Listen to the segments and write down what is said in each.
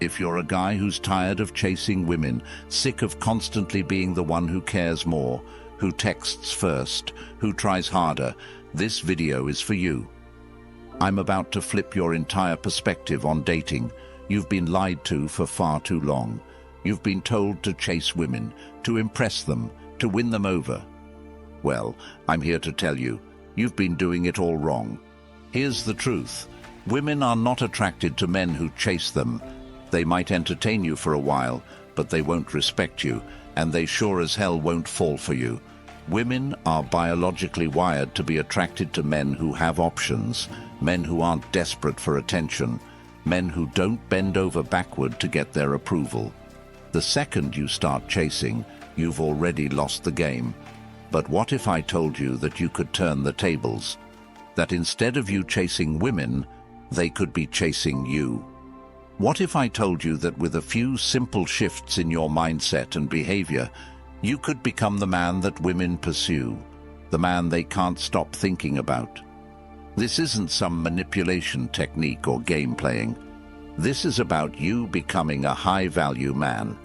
If you're a guy who's tired of chasing women, sick of constantly being the one who cares more, who texts first, who tries harder, this video is for you. I'm about to flip your entire perspective on dating. You've been lied to for far too long. You've been told to chase women, to impress them, to win them over. Well, I'm here to tell you, you've been doing it all wrong. Here's the truth. Women are not attracted to men who chase them. They might entertain you for a while, but they won't respect you, and they sure as hell won't fall for you. Women are biologically wired to be attracted to men who have options, men who aren't desperate for attention, men who don't bend over backward to get their approval. The second you start chasing, you've already lost the game. But what if I told you that you could turn the tables? That instead of you chasing women, they could be chasing you? What if I told you that with a few simple shifts in your mindset and behavior, you could become the man that women pursue, the man they can't stop thinking about? This isn't some manipulation technique or game playing. This is about you becoming a high-value man,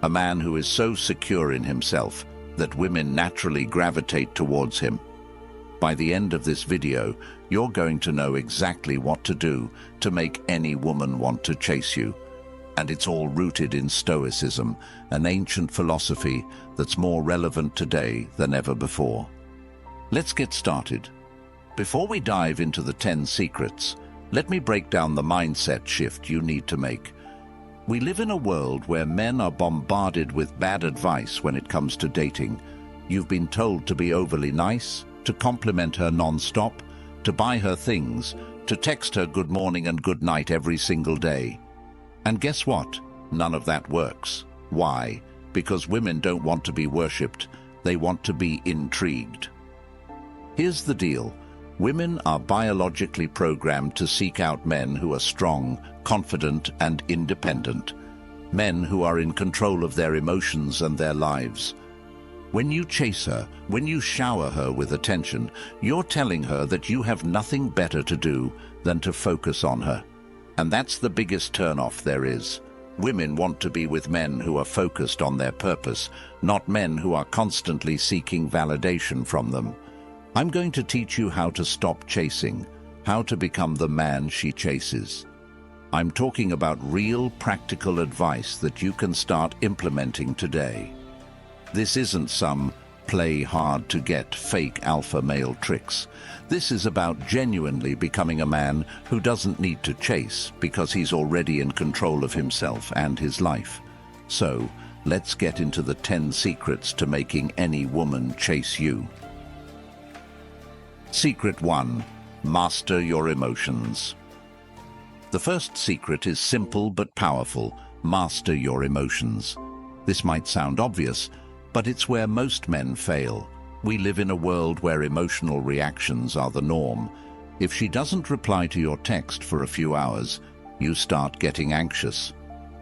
a man who is so secure in himself that women naturally gravitate towards him. By the end of this video, you're going to know exactly what to do to make any woman want to chase you. And it's all rooted in Stoicism, an ancient philosophy that's more relevant today than ever before. Let's get started. Before we dive into the 10 secrets, let me break down the mindset shift you need to make. We live in a world where men are bombarded with bad advice when it comes to dating. You've been told to be overly nice, to compliment her non-stop, to buy her things, to text her good morning and good night every single day. And guess what? None of that works. Why? Because women don't want to be worshipped. They want to be intrigued. Here's the deal. Women are biologically programmed to seek out men who are strong, confident, and independent. Men who are in control of their emotions and their lives. When you chase her, when you shower her with attention, you're telling her that you have nothing better to do than to focus on her. And that's the biggest turnoff there is. Women want to be with men who are focused on their purpose, not men who are constantly seeking validation from them. I'm going to teach you how to stop chasing, how to become the man she chases. I'm talking about real, practical advice that you can start implementing today. This isn't some play hard to get fake alpha male tricks. This is about genuinely becoming a man who doesn't need to chase because he's already in control of himself and his life. So, let's get into the 10 secrets to making any woman chase you. Secret 1. Master your emotions. The first secret is simple but powerful. Master your emotions. This might sound obvious, but it's where most men fail. We live in a world where emotional reactions are the norm. If she doesn't reply to your text for a few hours, you start getting anxious.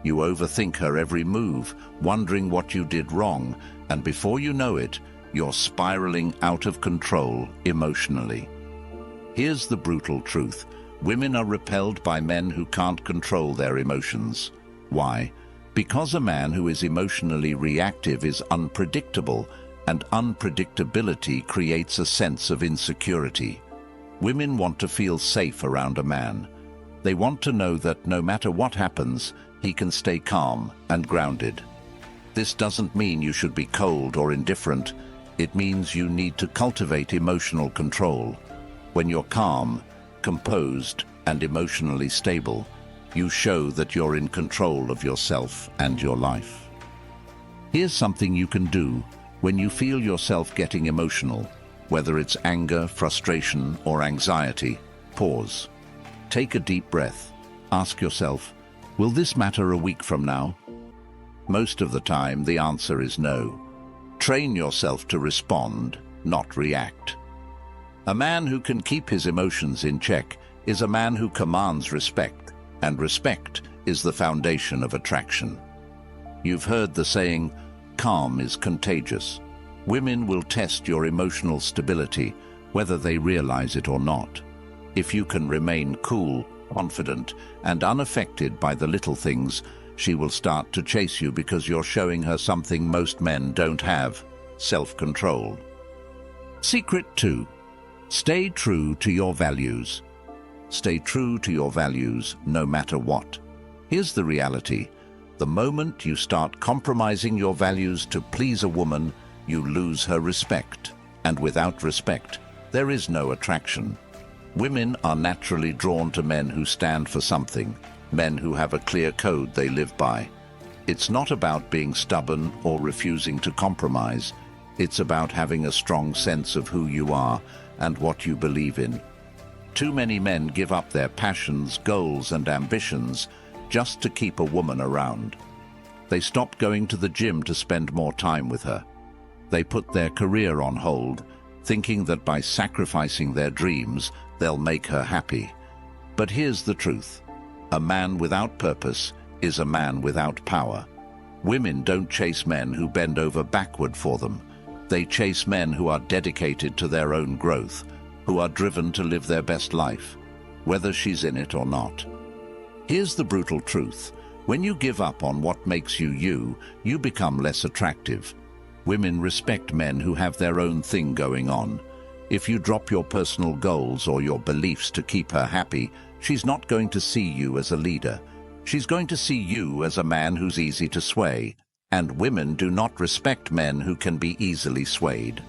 You overthink her every move, wondering what you did wrong, and before you know it, you're spiraling out of control emotionally. Here's the brutal truth. Women are repelled by men who can't control their emotions. Why? Because a man who is emotionally reactive is unpredictable, and unpredictability creates a sense of insecurity. Women want to feel safe around a man. They want to know that no matter what happens, he can stay calm and grounded. This doesn't mean you should be cold or indifferent. It means you need to cultivate emotional control. When you're calm, composed, and emotionally stable, you show that you're in control of yourself and your life. Here's something you can do when you feel yourself getting emotional, whether it's anger, frustration, or anxiety. Pause. Take a deep breath. Ask yourself, will this matter a week from now? Most of the time, the answer is no. Train yourself to respond, not react. A man who can keep his emotions in check is a man who commands respect, and respect is the foundation of attraction. You've heard the saying, calm is contagious. Women will test your emotional stability, whether they realize it or not. If you can remain cool, confident, and unaffected by the little things, she will start to chase you because you're showing her something most men don't have: self-control. Secret 2. Stay true to your values. Stay true to your values no matter what. Here's the reality. The moment you start compromising your values to please a woman, you lose her respect. And without respect, there is no attraction. Women are naturally drawn to men who stand for something, men who have a clear code they live by. It's not about being stubborn or refusing to compromise. It's about having a strong sense of who you are and what you believe in. Too many men give up their passions, goals, and ambitions just to keep a woman around. They stop going to the gym to spend more time with her. They put their career on hold, thinking that by sacrificing their dreams, they'll make her happy. But here's the truth. A man without purpose is a man without power. Women don't chase men who bend over backward for them. They chase men who are dedicated to their own growth, who are driven to live their best life, whether she's in it or not. Here's the brutal truth. When you give up on what makes you you, you become less attractive. Women respect men who have their own thing going on. If you drop your personal goals or your beliefs to keep her happy, she's not going to see you as a leader. She's going to see you as a man who's easy to sway. And women do not respect men who can be easily swayed.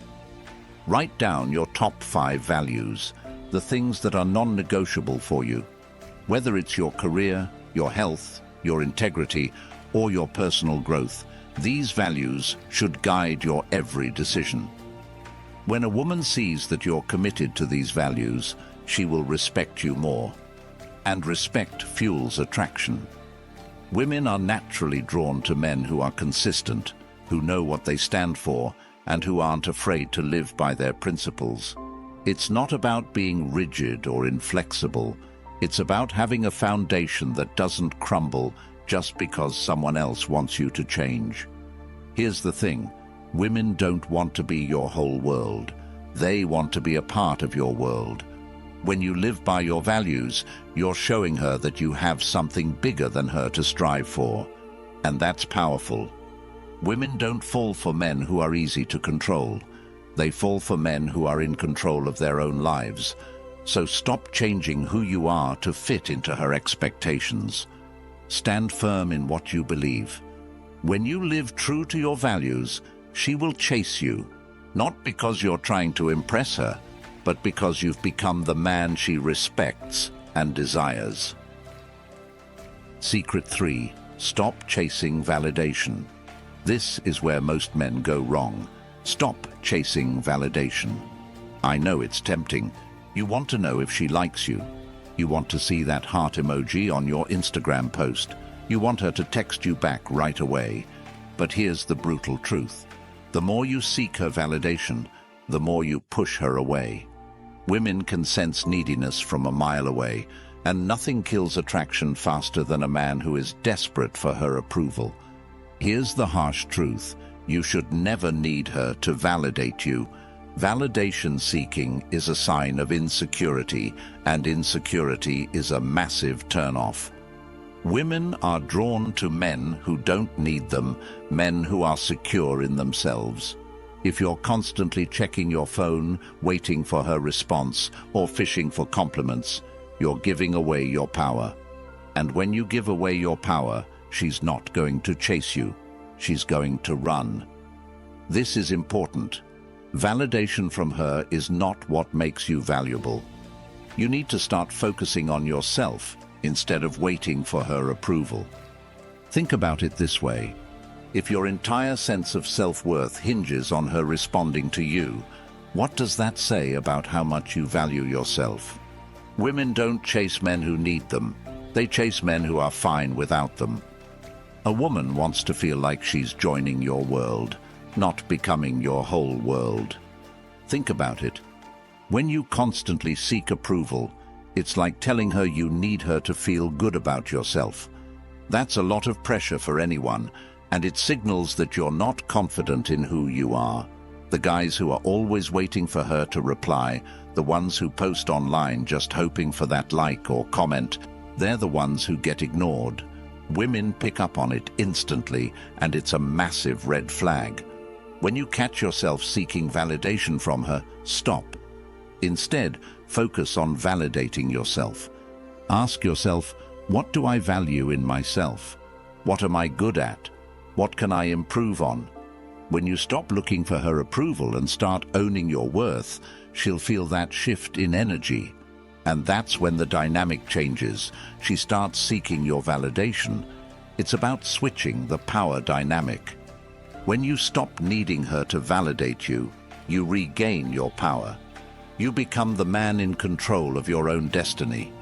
Write down your top 5 values, the things that are non-negotiable for you. Whether it's your career, your health, your integrity, or your personal growth, these values should guide your every decision. When a woman sees that you're committed to these values, she will respect you more. And respect fuels attraction. Women are naturally drawn to men who are consistent, who know what they stand for, and who aren't afraid to live by their principles. It's not about being rigid or inflexible. It's about having a foundation that doesn't crumble just because someone else wants you to change. Here's the thing. Women don't want to be your whole world. They want to be a part of your world. When you live by your values, you're showing her that you have something bigger than her to strive for. And that's powerful. Women don't fall for men who are easy to control. They fall for men who are in control of their own lives. So stop changing who you are to fit into her expectations. Stand firm in what you believe. When you live true to your values, she will chase you, not because you're trying to impress her, but because you've become the man she respects and desires. Secret 3. Stop chasing validation. This is where most men go wrong. Stop chasing validation. I know it's tempting. You want to know if she likes you. You want to see that heart emoji on your Instagram post. You want her to text you back right away. But here's the brutal truth. The more you seek her validation, the more you push her away. Women can sense neediness from a mile away, and nothing kills attraction faster than a man who is desperate for her approval. Here's the harsh truth. You should never need her to validate you. Validation seeking is a sign of insecurity, and insecurity is a massive turn-off. Women are drawn to men who don't need them, men who are secure in themselves. If you're constantly checking your phone, waiting for her response, or fishing for compliments, you're giving away your power. And when you give away your power, she's not going to chase you. She's going to run. This is important. Validation from her is not what makes you valuable. You need to start focusing on yourself instead of waiting for her approval. Think about it this way. If your entire sense of self-worth hinges on her responding to you, what does that say about how much you value yourself? Women don't chase men who need them. They chase men who are fine without them. A woman wants to feel like she's joining your world, not becoming your whole world. Think about it. When you constantly seek approval, it's like telling her you need her to feel good about yourself. That's a lot of pressure for anyone, and it signals that you're not confident in who you are. The guys who are always waiting for her to reply, the ones who post online just hoping for that like or comment, they're the ones who get ignored. Women pick up on it instantly, and it's a massive red flag. When you catch yourself seeking validation from her, stop. Instead, focus on validating yourself. Ask yourself, what do I value in myself? What am I good at? What can I improve on? When you stop looking for her approval and start owning your worth, she'll feel that shift in energy. And that's when the dynamic changes. She starts seeking your validation. It's about switching the power dynamic. When you stop needing her to validate you, you regain your power. You become the man in control of your own destiny.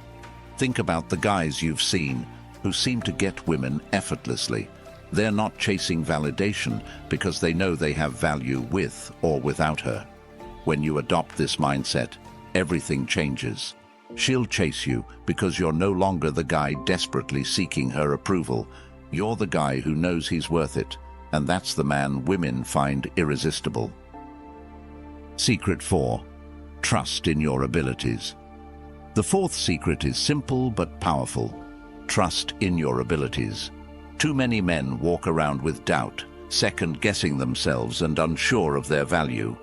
Think about the guys you've seen who seem to get women effortlessly. They're not chasing validation because they know they have value with or without her. When you adopt this mindset, everything changes. She'll chase you because you're no longer the guy desperately seeking her approval. You're the guy who knows he's worth it, and that's the man women find irresistible. Secret 4. Trust in your abilities. The fourth secret is simple but powerful. Trust in your abilities. Too many men walk around with doubt, second-guessing themselves and unsure of their value.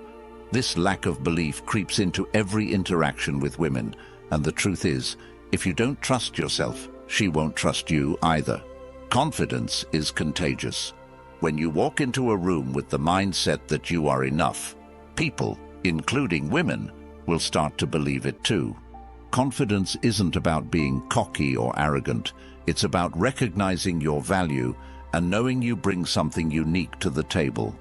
This lack of belief creeps into every interaction with women, and the truth is, if you don't trust yourself, she won't trust you either. Confidence is contagious. When you walk into a room with the mindset that you are enough, people, including women, will start to believe it too. Confidence isn't about being cocky or arrogant. It's about recognizing your value and knowing you bring something unique to the table.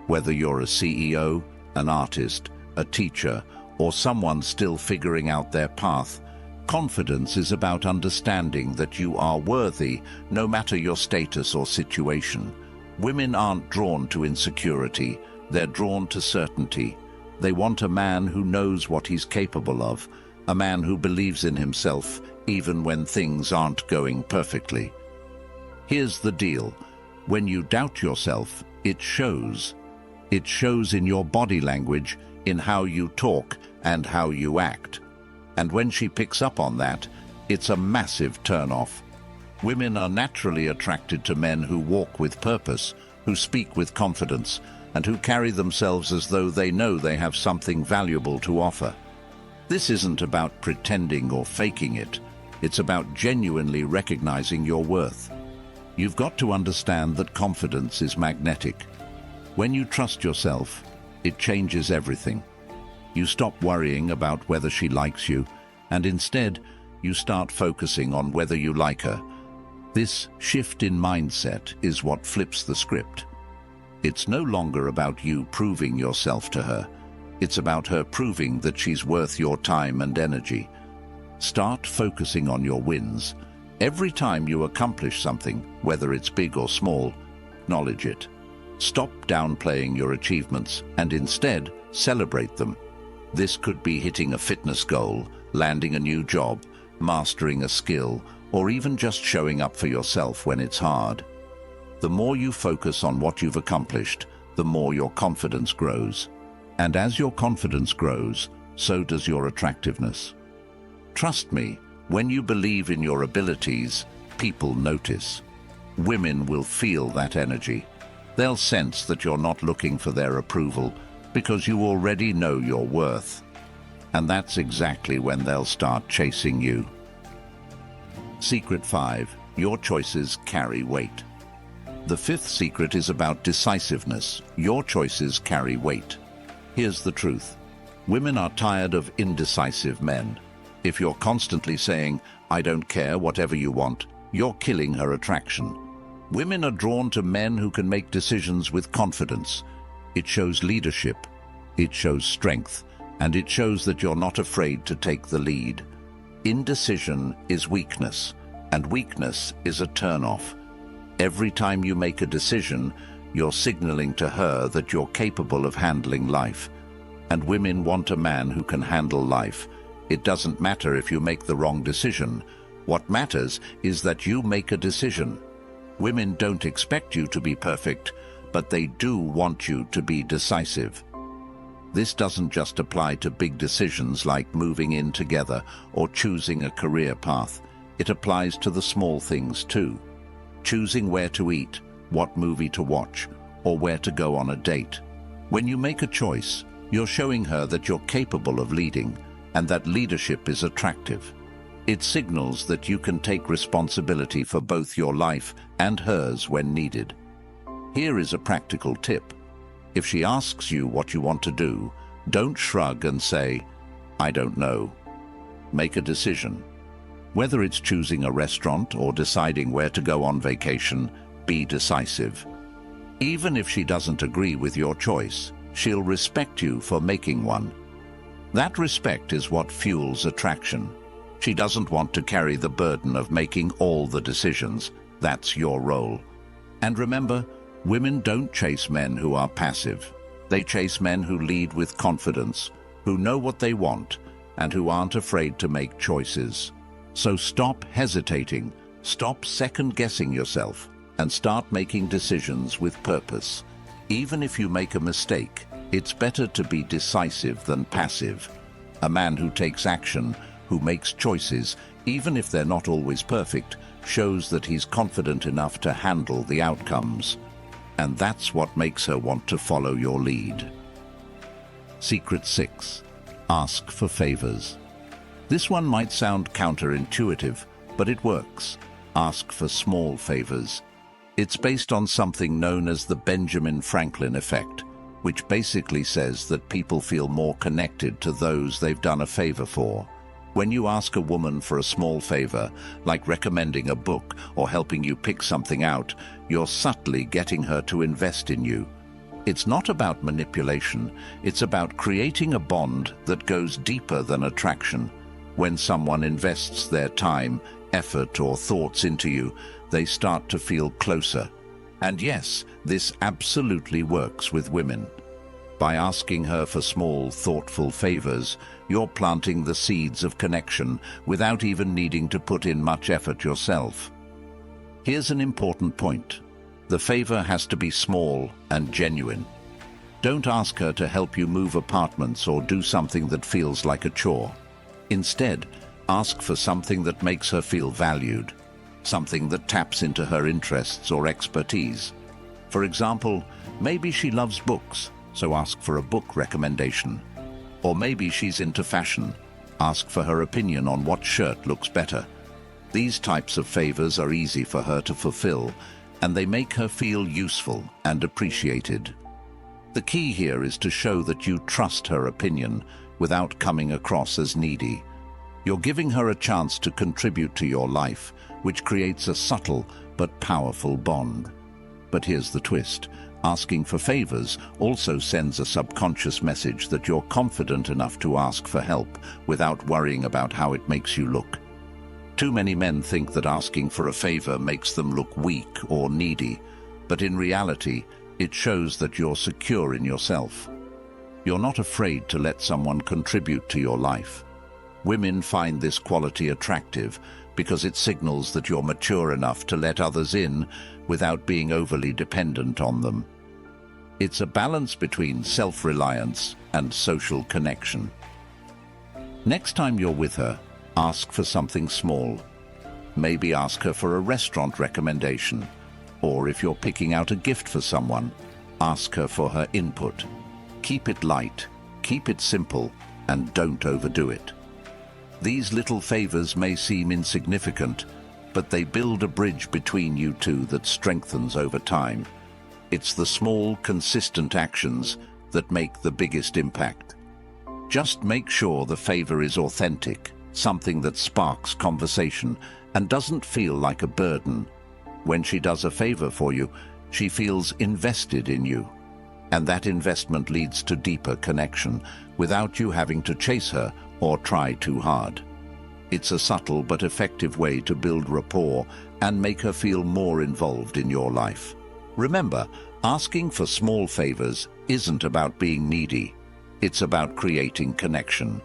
Whether you're a CEO, an artist, a teacher, or someone still figuring out their path, confidence is about understanding that you are worthy no matter your status or situation. Women aren't drawn to insecurity, they're drawn to certainty. They want a man who knows what he's capable of, a man who believes in himself even when things aren't going perfectly. Here's the deal. When you doubt yourself, it shows. It shows in your body language, in how you talk and how you act. And when she picks up on that, it's a massive turn-off. Women are naturally attracted to men who walk with purpose, who speak with confidence, and who carry themselves as though they know they have something valuable to offer. This isn't about pretending or faking it. It's about genuinely recognizing your worth. You've got to understand that confidence is magnetic. When you trust yourself, it changes everything. You stop worrying about whether she likes you, and instead, you start focusing on whether you like her. This shift in mindset is what flips the script. It's no longer about you proving yourself to her. It's about her proving that she's worth your time and energy. Start focusing on your wins. Every time you accomplish something, whether it's big or small, acknowledge it. Stop downplaying your achievements and instead celebrate them. This could be hitting a fitness goal, landing a new job, mastering a skill, or even just showing up for yourself when it's hard. The more you focus on what you've accomplished, the more your confidence grows. And as your confidence grows, so does your attractiveness. Trust me, when you believe in your abilities, people notice. Women will feel that energy. They'll sense that you're not looking for their approval because you already know your worth. And that's exactly when they'll start chasing you. Secret 5. Your choices carry weight. The fifth secret is about decisiveness. Your choices carry weight. Here's the truth. Women are tired of indecisive men. If you're constantly saying, "I don't care, whatever you want," you're killing her attraction. Women are drawn to men who can make decisions with confidence. It shows leadership, it shows strength, and it shows that you're not afraid to take the lead. Indecision is weakness, and weakness is a turn-off. Every time you make a decision, you're signaling to her that you're capable of handling life. And women want a man who can handle life. It doesn't matter if you make the wrong decision. What matters is that you make a decision. Women don't expect you to be perfect, but they do want you to be decisive. This doesn't just apply to big decisions like moving in together or choosing a career path. It applies to the small things too. Choosing where to eat, what movie to watch, or where to go on a date. When you make a choice, you're showing her that you're capable of leading and that leadership is attractive. It signals that you can take responsibility for both your life and hers when needed. Here is a practical tip. If she asks you what you want to do, don't shrug and say, "I don't know." Make a decision. Whether it's choosing a restaurant or deciding where to go on vacation, be decisive. Even if she doesn't agree with your choice, she'll respect you for making one. That respect is what fuels attraction. She doesn't want to carry the burden of making all the decisions. That's your role. And remember, women don't chase men who are passive. They chase men who lead with confidence, who know what they want, and who aren't afraid to make choices. So stop hesitating, stop second-guessing yourself, and start making decisions with purpose. Even if you make a mistake, it's better to be decisive than passive. A man who takes action, who makes choices, even if they're not always perfect, shows that he's confident enough to handle the outcomes. And that's what makes her want to follow your lead. Secret 6. Ask for favors. This one might sound counterintuitive, but it works. Ask for small favors. It's based on something known as the Benjamin Franklin effect, which basically says that people feel more connected to those they've done a favor for. When you ask a woman for a small favor, like recommending a book or helping you pick something out, you're subtly getting her to invest in you. It's not about manipulation, it's about creating a bond that goes deeper than attraction. When someone invests their time, effort, or thoughts into you, they start to feel closer. And yes, this absolutely works with women. By asking her for small, thoughtful favors, you're planting the seeds of connection without even needing to put in much effort yourself. Here's an important point. The favor has to be small and genuine. Don't ask her to help you move apartments or do something that feels like a chore. Instead, ask for something that makes her feel valued, something that taps into her interests or expertise. For example, maybe she loves books, so ask for a book recommendation. Or maybe she's into fashion. Ask for her opinion on what shirt looks better. These types of favors are easy for her to fulfill, and they make her feel useful and appreciated. The key here is to show that you trust her opinion without coming across as needy. You're giving her a chance to contribute to your life, which creates a subtle but powerful bond. But here's the twist. Asking for favors also sends a subconscious message that you're confident enough to ask for help without worrying about how it makes you look. Too many men think that asking for a favor makes them look weak or needy, but in reality, it shows that you're secure in yourself. You're not afraid to let someone contribute to your life. Women find this quality attractive because it signals that you're mature enough to let others in without being overly dependent on them. It's a balance between self-reliance and social connection. Next time you're with her, ask for something small. Maybe ask her for a restaurant recommendation, or if you're picking out a gift for someone, ask her for her input. Keep it light, keep it simple, and don't overdo it. These little favors may seem insignificant, but they build a bridge between you two that strengthens over time. It's the small, consistent actions that make the biggest impact. Just make sure the favor is authentic, something that sparks conversation and doesn't feel like a burden. When she does a favor for you, she feels invested in you. And that investment leads to deeper connection without you having to chase her or try too hard. It's a subtle but effective way to build rapport and make her feel more involved in your life. Remember, asking for small favors isn't about being needy. It's about creating connection.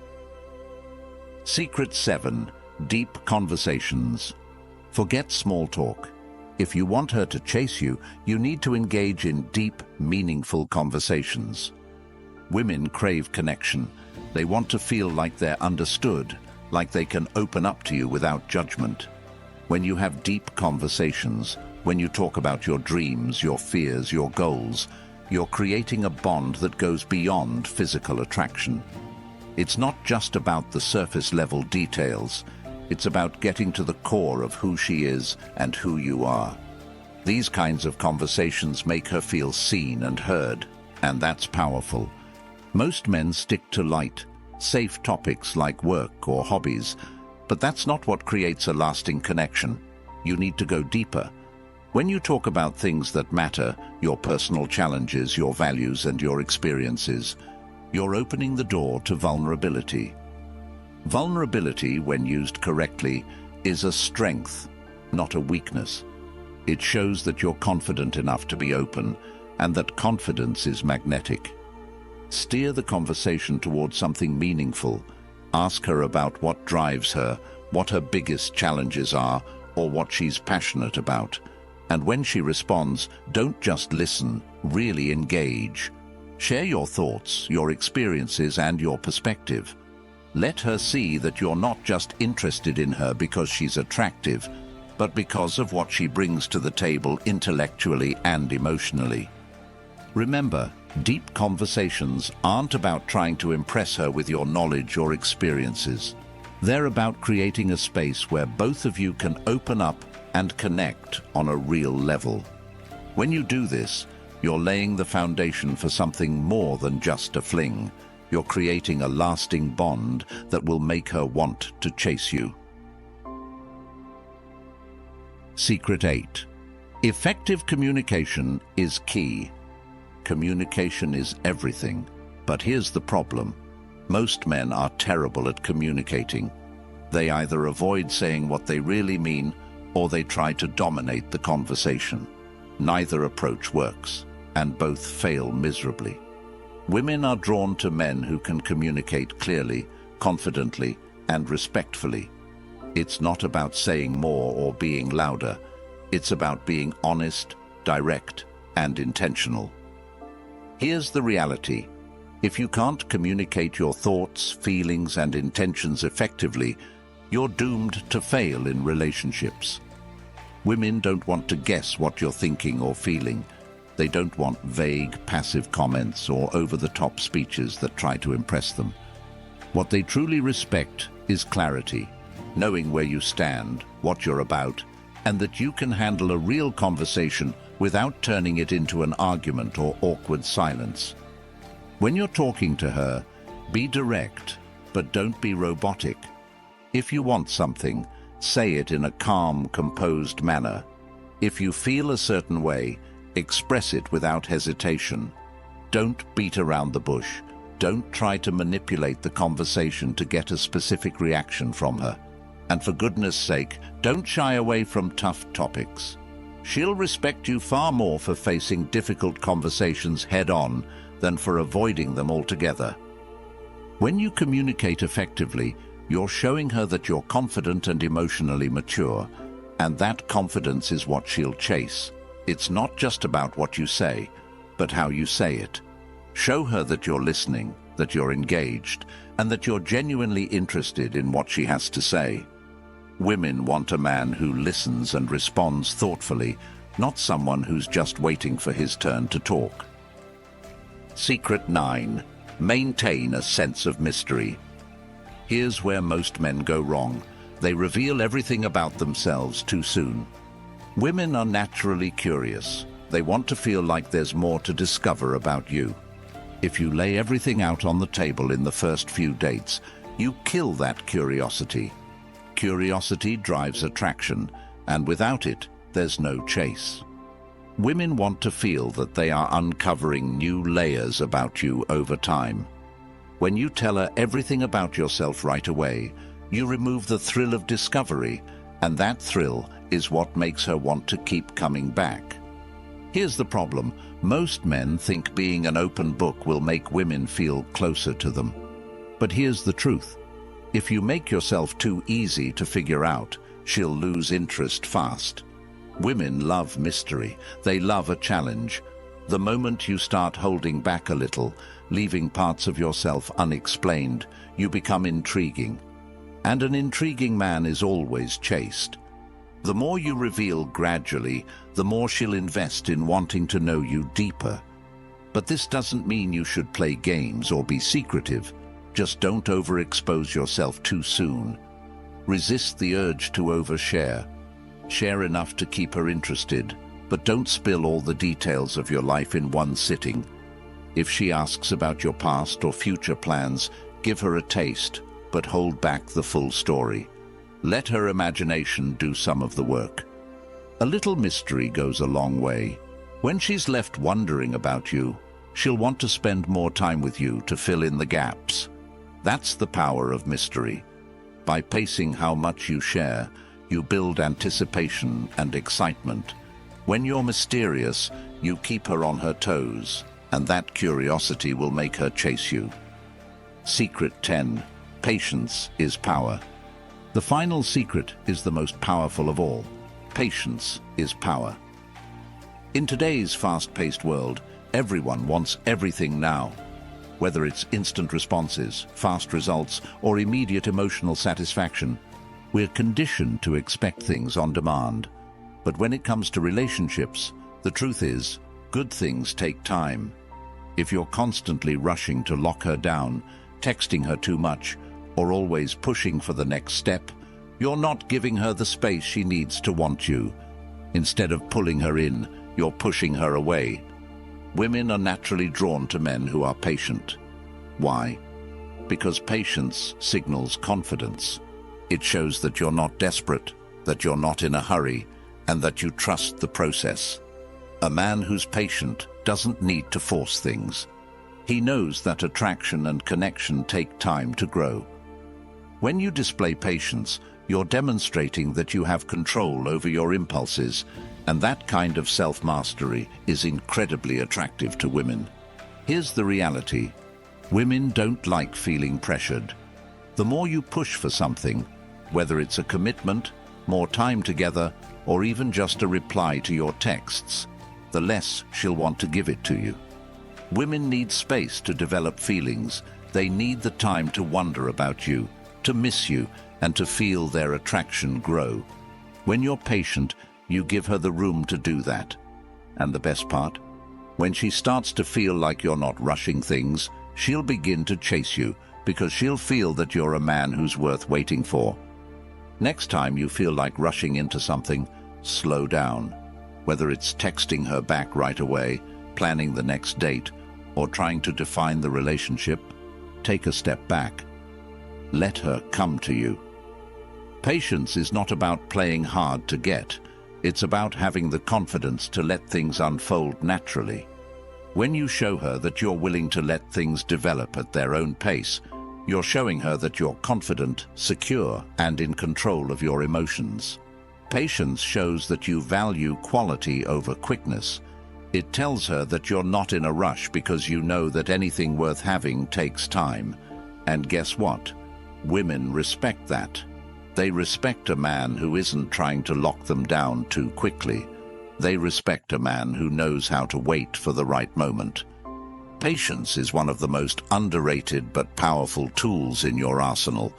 Secret 7. Deep conversations. Forget small talk. If you want her to chase you, you need to engage in deep, meaningful conversations. Women crave connection. They want to feel like they're understood, like they can open up to you without judgment. When you have deep conversations, when you talk about your dreams, your fears, your goals, you're creating a bond that goes beyond physical attraction. It's not just about the surface-level details. It's about getting to the core of who she is and who you are. These kinds of conversations make her feel seen and heard, and that's powerful. Most men stick to light, safe topics like work or hobbies, but that's not what creates a lasting connection. You need to go deeper. When you talk about things that matter, your personal challenges, your values, and your experiences, you're opening the door to vulnerability. Vulnerability, when used correctly, is a strength, not a weakness. It shows that you're confident enough to be open, and that confidence is magnetic. Steer the conversation towards something meaningful. Ask her about what drives her, what her biggest challenges are, or what she's passionate about. And when she responds, don't just listen, really engage. Share your thoughts, your experiences, and your perspective. Let her see that you're not just interested in her because she's attractive, but because of what she brings to the table intellectually and emotionally. Remember, deep conversations aren't about trying to impress her with your knowledge or experiences. They're about creating a space where both of you can open up and connect on a real level. When you do this, you're laying the foundation for something more than just a fling. You're creating a lasting bond that will make her want to chase you. Secret 8. Effective communication is key. Communication is everything. But here's the problem. Most men are terrible at communicating. They either avoid saying what they really mean, or they try to dominate the conversation. Neither approach works, and both fail miserably. Women are drawn to men who can communicate clearly, confidently, and respectfully. It's not about saying more or being louder. It's about being honest, direct, and intentional. Here's the reality. If you can't communicate your thoughts, feelings, and intentions effectively, you're doomed to fail in relationships. Women don't want to guess what you're thinking or feeling. They don't want vague, passive comments or over-the-top speeches that try to impress them. What they truly respect is clarity, knowing where you stand, what you're about, and that you can handle a real conversation without turning it into an argument or awkward silence. When you're talking to her, be direct, but don't be robotic. If you want something, say it in a calm, composed manner. If you feel a certain way, express it without hesitation. Don't beat around the bush. Don't try to manipulate the conversation to get a specific reaction from her. And for goodness sake, don't shy away from tough topics. She'll respect you far more for facing difficult conversations head-on than for avoiding them altogether. When you communicate effectively, you're showing her that you're confident and emotionally mature, and that confidence is what she'll chase. It's not just about what you say, but how you say it. Show her that you're listening, that you're engaged, and that you're genuinely interested in what she has to say. Women want a man who listens and responds thoughtfully, not someone who's just waiting for his turn to talk. Secret 9. Maintain a sense of mystery. Here's where most men go wrong. They reveal everything about themselves too soon. Women are naturally curious. They want to feel like there's more to discover about you. If you lay everything out on the table in the first few dates, you kill that curiosity. Curiosity drives attraction, and without it, there's no chase. Women want to feel that they are uncovering new layers about you over time. When you tell her everything about yourself right away, you remove the thrill of discovery, and that thrill is what makes her want to keep coming back. Here's the problem. Most men think being an open book will make women feel closer to them. But here's the truth. If you make yourself too easy to figure out, she'll lose interest fast. Women love mystery. They love a challenge. The moment you start holding back a little, leaving parts of yourself unexplained, you become intriguing. And an intriguing man is always chased. The more you reveal gradually, the more she'll invest in wanting to know you deeper. But this doesn't mean you should play games or be secretive. Just don't overexpose yourself too soon. Resist the urge to overshare. Share enough to keep her interested, but don't spill all the details of your life in one sitting. If she asks about your past or future plans, give her a taste, but hold back the full story. Let her imagination do some of the work. A little mystery goes a long way. When she's left wondering about you, she'll want to spend more time with you to fill in the gaps. That's the power of mystery. By pacing how much you share, you build anticipation and excitement. When you're mysterious, you keep her on her toes, and that curiosity will make her chase you. Secret 10. Patience is power. The final secret is the most powerful of all. Patience is power. In today's fast-paced world, everyone wants everything now. Whether it's instant responses, fast results, or immediate emotional satisfaction, we're conditioned to expect things on demand. But when it comes to relationships, the truth is, good things take time. If you're constantly rushing to lock her down, texting her too much, or always pushing for the next step, you're not giving her the space she needs to want you. Instead of pulling her in, you're pushing her away. Women are naturally drawn to men who are patient. Why? Because patience signals confidence. It shows that you're not desperate, that you're not in a hurry, and that you trust the process. A man who's patient doesn't need to force things. He knows that attraction and connection take time to grow. When you display patience, you're demonstrating that you have control over your impulses, and that kind of self-mastery is incredibly attractive to women. Here's the reality. Women don't like feeling pressured. The more you push for something, whether it's a commitment, more time together, or even just a reply to your texts, the less she'll want to give it to you. Women need space to develop feelings. They need the time to wonder about you, to miss you, and to feel their attraction grow. When you're patient, you give her the room to do that. And the best part? When she starts to feel like you're not rushing things, she'll begin to chase you, because she'll feel that you're a man who's worth waiting for. Next time you feel like rushing into something, slow down. Whether it's texting her back right away, planning the next date, or trying to define the relationship, take a step back. Let her come to you. Patience is not about playing hard to get. It's about having the confidence to let things unfold naturally. When you show her that you're willing to let things develop at their own pace, you're showing her that you're confident, secure, and in control of your emotions. Patience shows that you value quality over quickness. It tells her that you're not in a rush because you know that anything worth having takes time. And guess what? Women respect that. They respect a man who isn't trying to lock them down too quickly. They respect a man who knows how to wait for the right moment. Patience is one of the most underrated but powerful tools in your arsenal,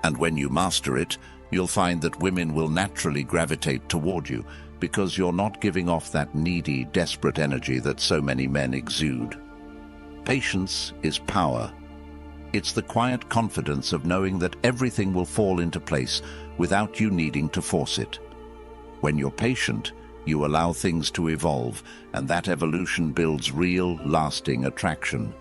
and when you master it, you'll find that women will naturally gravitate toward you because you're not giving off that needy, desperate energy that so many men exude. Patience is power. It's the quiet confidence of knowing that everything will fall into place without you needing to force it. When you're patient, you allow things to evolve, and that evolution builds real, lasting attraction.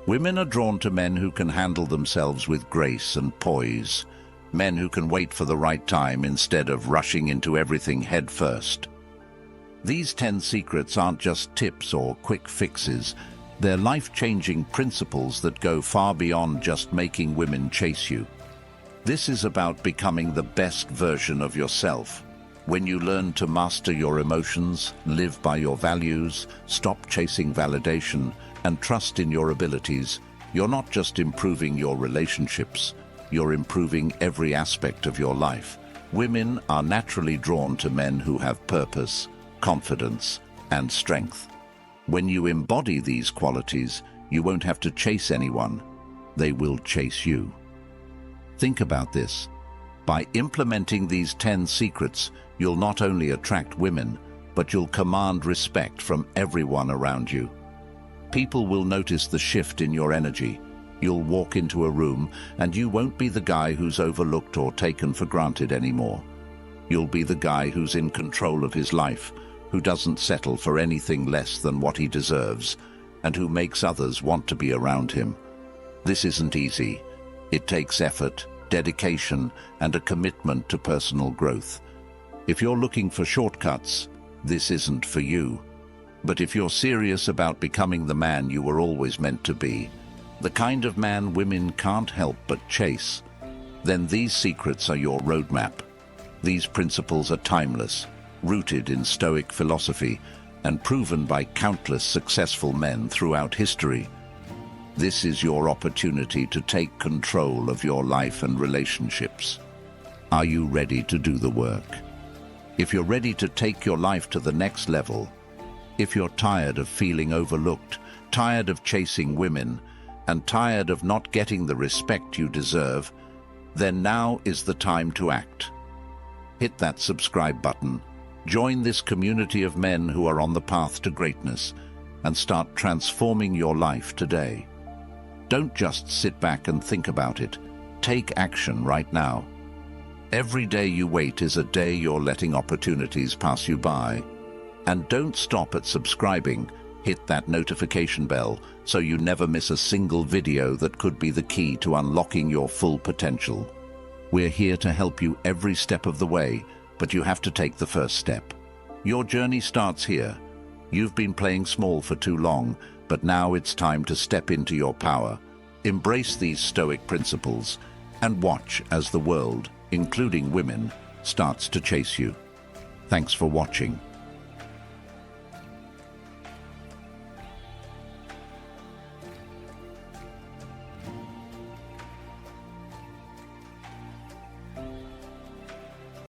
Women are drawn to men who can handle themselves with grace and poise, men who can wait for the right time instead of rushing into everything head first. These 10 secrets aren't just tips or quick fixes. They're life-changing principles that go far beyond just making women chase you. This is about becoming the best version of yourself. When you learn to master your emotions, live by your values, stop chasing validation, and trust in your abilities, you're not just improving your relationships, you're improving every aspect of your life. Women are naturally drawn to men who have purpose, confidence, and strength. When you embody these qualities, you won't have to chase anyone. They will chase you. Think about this. By implementing these 10 secrets, you'll not only attract women, but you'll command respect from everyone around you. People will notice the shift in your energy. You'll walk into a room and you won't be the guy who's overlooked or taken for granted anymore. You'll be the guy who's in control of his life, who doesn't settle for anything less than what he deserves, and who makes others want to be around him. This isn't easy. It takes effort, dedication, and a commitment to personal growth. If you're looking for shortcuts, this isn't for you. But if you're serious about becoming the man you were always meant to be, the kind of man women can't help but chase, then these secrets are your roadmap. These principles are timeless, rooted in Stoic philosophy, and proven by countless successful men throughout history. This is your opportunity to take control of your life and relationships. Are you ready to do the work? If you're ready to take your life to the next level, if you're tired of feeling overlooked, tired of chasing women, and tired of not getting the respect you deserve, then now is the time to act. Hit that subscribe button, join this community of men who are on the path to greatness, and start transforming your life today. Don't just sit back and think about it. Take action right now. Every day you wait is a day you're letting opportunities pass you by. And don't stop at subscribing. Hit that notification bell so you never miss a single video that could be the key to unlocking your full potential. We're here to help you every step of the way, but you have to take the first step. Your journey starts here. You've been playing small for too long, but now it's time to step into your power. Embrace these Stoic principles and watch as the world, including women, starts to chase you. Thanks for watching.